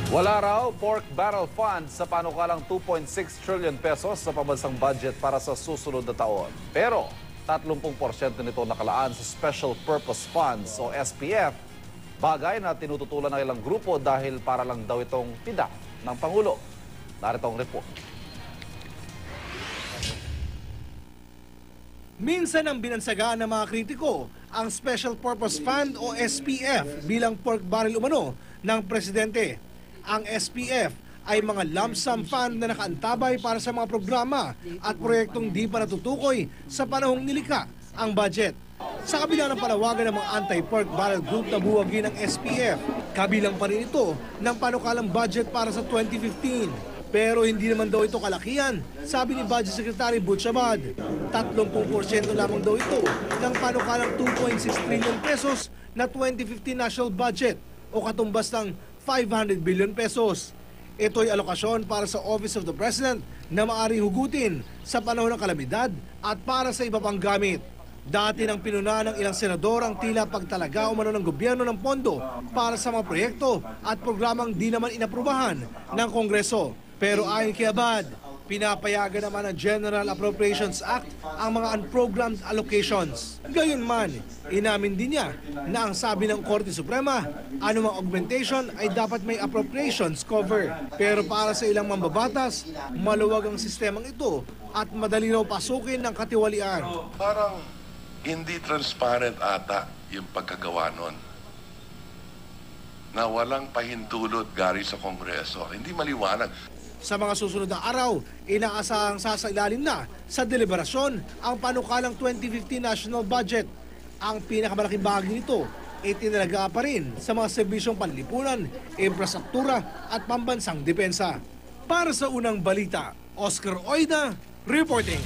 Wala raw pork barrel fund sa panukalang 2.6 trillion pesos sa pambansang budget para sa susunod na taon. Pero 30% nito nakalaan sa Special Purpose Funds o SPF, bagay na tinututulan ng ilang grupo dahil para lang daw itong tida ng Pangulo. Narito ang report. Minsan ang binansagaan ng mga kritiko ang Special Purpose Fund o SPF bilang pork barrel umano ng presidente. Ang SPF ay mga lump sum fund na nakaantabay para sa mga programa at proyektong di pa natutukoy sa panahong nilikha ang budget. Sa kabila ng panawagan ng mga anti-pork barrel group na buwagin ng SPF, kabilang pa rin ito ng panukalang budget para sa 2015. Pero hindi naman daw ito kalakihan, sabi ni Budget Secretary Butch Abad. 30% lamang daw ito ng panukalang 2.6 trillion pesos na 2015 national budget o katumbas ng 500 billion pesos. Ito'y alokasyon para sa Office of the President na maaaring hugutin sa panahon ng kalamidad at para sa iba pang gamit. Dati nang pinuna ng ilang senador ang tila pagtalaga umano ng gobyerno ng pondo para sa mga proyekto at programang di naman inaprubahan ng Kongreso. Pero ayon kay Abad, pinapayagan naman ng General Appropriations Act ang mga unprogrammed allocations. Gayunman, inamin din niya na ang sabi ng Korte Suprema, anumang augmentation ay dapat may appropriations cover. Pero para sa ilang mambabatas, maluwag ang sistemang ito at madali raw pasukin ng katiwalian. Parang hindi transparent ata yung pagkagawa nun. Na walang pahintulot galing sa Kongreso. Hindi maliwanag. Sa mga susunod na araw, inaasahang sasailalim na sa deliberasyon ang panukalang 2015 national budget. Ang pinakamalaking bahagi nito ay tinalaga pa rin sa mga serbisyong panlipunan, infrastruktura at pambansang depensa. Para sa unang balita, Oscar Oida, reporting.